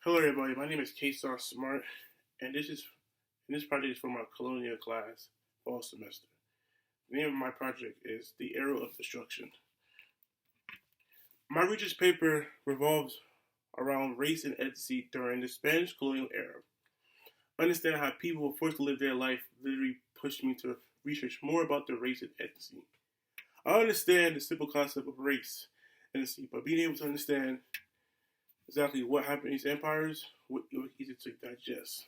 Hello, everybody. My name is K-Star Smart, and this project is for my colonial class fall semester. The name of my project is "The Era of Destruction." My research paper revolves around race and ethnicity during the Spanish colonial era. Understanding how people were forced to live their life literally pushed me to research more about their race and ethnicity. I understand the simple concept of race and ethnicity, but being able to understand exactly what happened in these empires was easy to digest.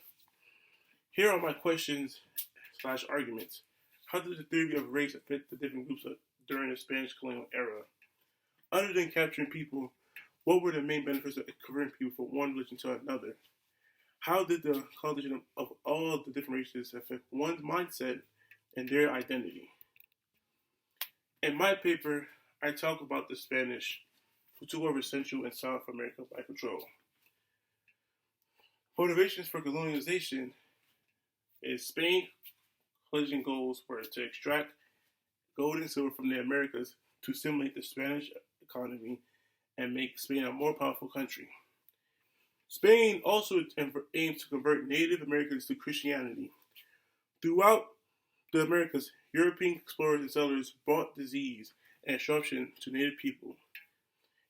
Here are my questions / arguments. How did the theory of race affect the different groups during the Spanish colonial era? Other than capturing people, what were the main benefits of converting people from one religion to another? How did the coalition of all the different races affect one's mindset and their identity? In my paper, I talk about the Spanish who took over Central and South America by control. Motivations for colonization is Spain colonization goals were to extract gold and silver from the Americas to stimulate the Spanish economy and make Spain a more powerful country. Spain also aimed to convert Native Americans to Christianity. Throughout the Americas, European explorers and settlers brought disease and disruption to Native people.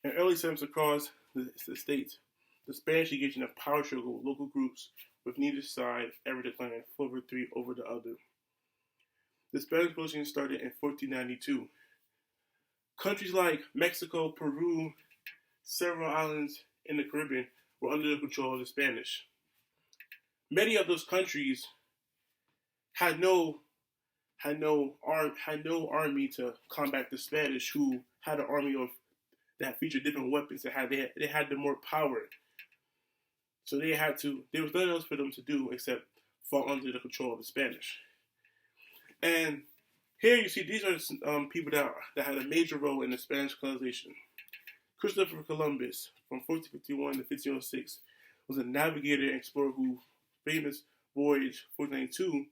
In early settlements across the states, the Spanish engaged in a power struggle with local groups, with neither side ever declaring full victory over the other. The Spanish Revolution started in 1492. Countries like Mexico, Peru, several islands in the Caribbean were under the control of the Spanish. Many of those countries had no army to combat the Spanish, who had an army that featured different weapons. They had the more power, so there was nothing else for them to do except fall under the control of the Spanish. And here you see these are people that had a major role in the Spanish colonization. Christopher Columbus, from 1451 to 1506, was a navigator and explorer who famous voyage 1492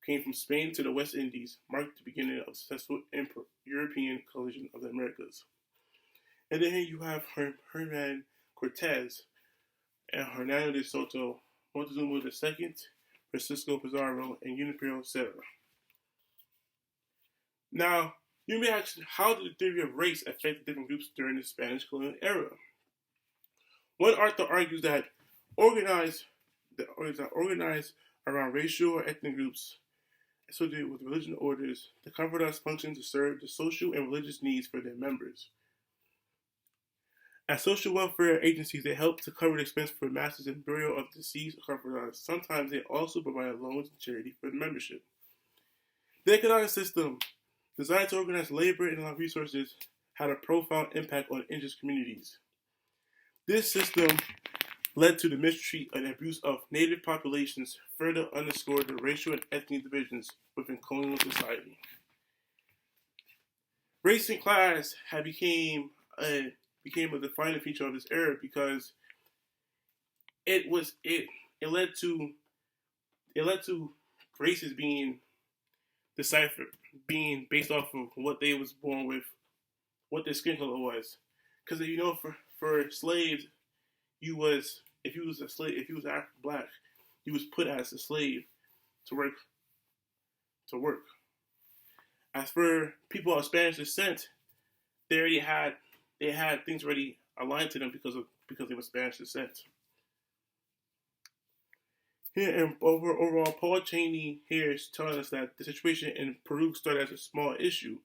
came from Spain to the West Indies, marked the beginning of a successful European colonization of the Americas. And then here you have Hernan Cortez and Hernando de Soto, Montezuma II, Francisco Pizarro, and Junipero Serra. Now, you may ask, how did the theory of race affect the different groups during the Spanish colonial era? One author argues that organized around racial or ethnic groups associated with religious orders, the confederadas functioned to serve the social and religious needs for their members. As social welfare agencies, they help to cover the expense for masses and burial of deceased confederadas. Sometimes they also provide loans and charity for the membership. The economic system, designed to organize labor and resources, had a profound impact on indigenous communities. This system led to the mistreatment and abuse of native populations, further underscored the racial and ethnic divisions within colonial society. Race and class became a defining feature of this era because it led to races being deciphered, being based off of what they was born with, what their skin color was. Because for slaves, if you was African black, you was put as a slave to work. As for people of Spanish descent, they had things already aligned to them because they were Spanish descent. Here, and overall, Paul Cheney here is telling us that the situation in Peru started as a small issue,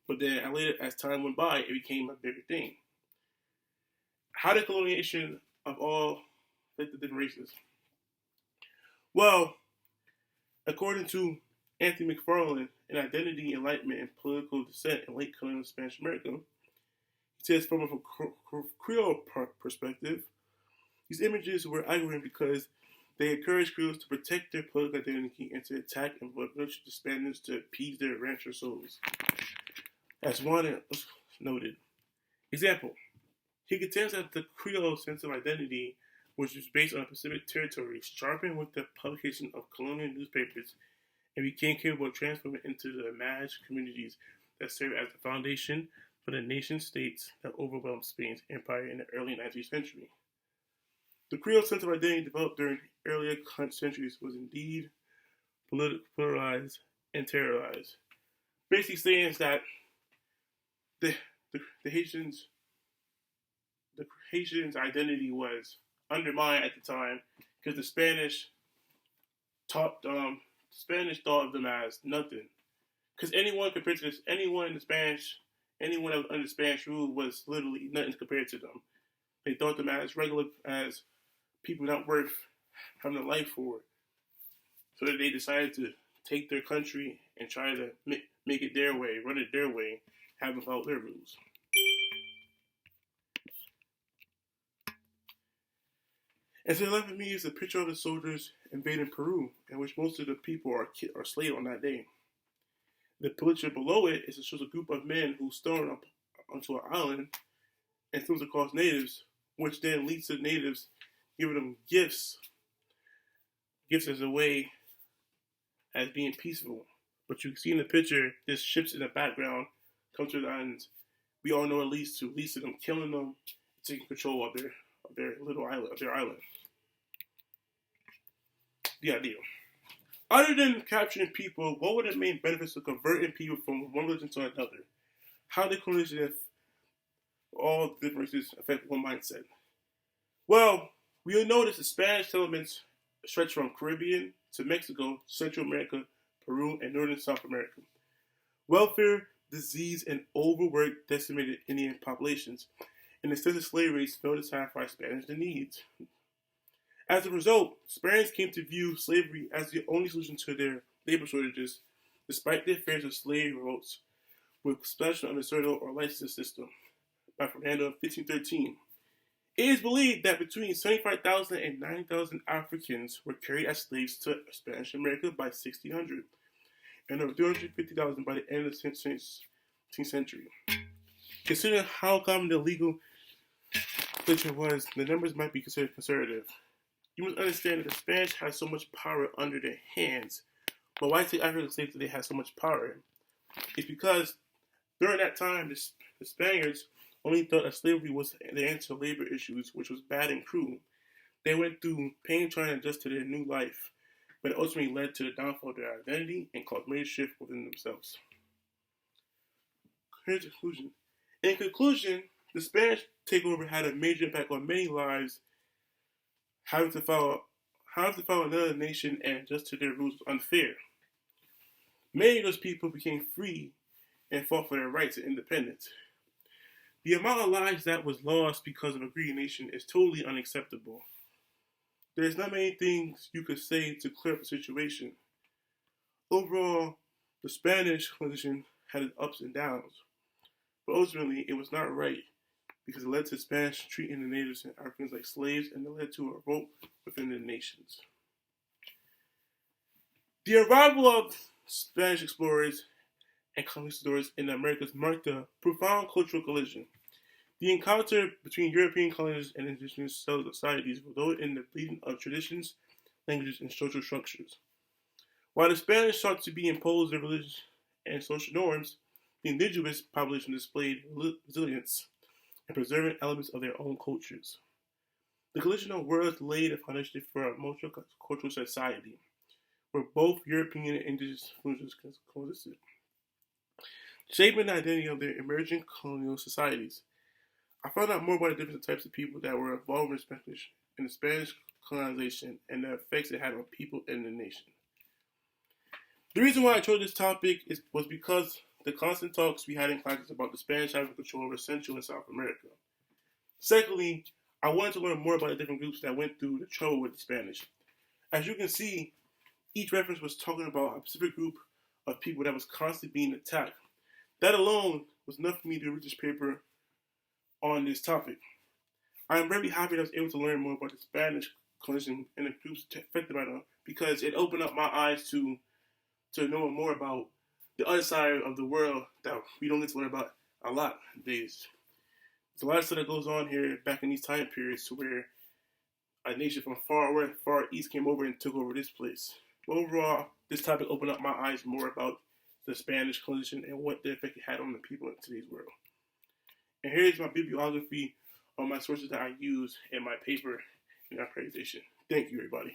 but then later, as time went by, it became a bigger thing. How did colonization of all the different races? Well, according to Anthony McFarland, in Identity, Enlightenment, and Political Dissent in Late Colonial Spanish America, he says from a Creole perspective, these images were aggravating because they encouraged Creoles to protect their political identity and to attack and butcher the Spaniards to appease their rancher souls. As one noted. Example, he contends that the Creole sense of identity, which was based on the Pacific territory, sharpened with the publication of colonial newspapers and became capable of transforming into the imagined communities that served as the foundation for the nation states that overwhelmed Spain's empire in the early 19th century. The Creole sense of identity developed during earlier centuries was indeed politicized and terrorized. Basically saying that the, the Haitians the Haitians' identity was undermined at the time because the Spanish thought of them as nothing. Because anyone compared to this, anyone that was under Spanish rule was literally nothing compared to them. They thought them as regular, as people not worth having a life for. So that they decided to take their country and try to make it their way, run it their way, have them follow their rules. And to the left of me is a picture of the soldiers invading Peru, in which most of the people are slain on that day. The picture below it shows a group of men who stormed up onto an island and swims across natives, which then leads to the natives giving them gifts as a way as being peaceful. But you can see in the picture, there's ships in the background come to the islands. We all know it leads to them killing them, taking control of their little island, of their island. The idea. Other than capturing people, what were the main benefits of converting people from one religion to another? How did colonialism all differences affect one mindset? Well, we all know that the Spanish settlements stretch from Caribbean to Mexico, Central America, Peru, and Northern South America. Welfare, disease, and overwork decimated Indian populations, and extensive slave rates failed to satisfy Spanish needs. As a result, Spaniards came to view slavery as the only solution to their labor shortages, despite their fears of slave revolts with special on the Cerdo or licensing system by Fernando in 1513. It is believed that between 75,000 and 90,000 Africans were carried as slaves to Spanish America by 1600, and over 350,000 by the end of the 16th century. Considering how common the legal picture was, the numbers might be considered conservative. You must understand that the Spanish had so much power under their hands. But why say African slaves that they had so much power? It's because during that time, the Spaniards only thought that slavery was the answer to labor issues, which was bad and cruel. They went through pain trying to adjust to their new life, but it ultimately led to the downfall of their identity and caused major shift within themselves. Here's the conclusion. In conclusion, the Spanish takeover had a major impact on many lives. Having to follow another nation and adjust to their rules was unfair. Many of those people became free and fought for their rights and independence. The amount of lives that was lost because of a greedy nation is totally unacceptable. There's not many things you could say to clear up the situation. Overall, the Spanish colonialism had its ups and downs, but ultimately it was not right, because it led to Spanish treating the natives and Africans like slaves, and it led to a revolt within the nations. The arrival of Spanish explorers and conquistadors in the Americas marked a profound cultural collision. The encounter between European colonists and indigenous societies resulted in the bleeding of traditions, languages, and social structures. While the Spanish sought to be imposed their religious and social norms, the indigenous population displayed resilience and preserving elements of their own cultures. The collision of worlds laid a foundation for a multicultural society, where both European and indigenous influences coexisted, shaping the identity of their emerging colonial societies. I found out more about the different types of people that were involved in the Spanish colonization and the effects it had on people and the nation. The reason why I chose this topic was because the constant talks we had in classes about the Spanish having control over Central and South America. Secondly, I wanted to learn more about the different groups that went through the trouble with the Spanish. As you can see, each reference was talking about a specific group of people that was constantly being attacked. That alone was enough for me to read this paper on this topic. I am very happy that I was able to learn more about the Spanish colonialism and the groups affected by them, because it opened up my eyes to know more about the other side of the world that we don't get to learn about a lot these days. There's a lot of stuff that goes on here back in these time periods to where a nation from far west, far east came over and took over this place. But overall, this topic opened up my eyes more about the Spanish colonialism and what the effect it had on the people in today's world. And here's my bibliography on my sources that I use in my paper. And organization. Thank you, everybody.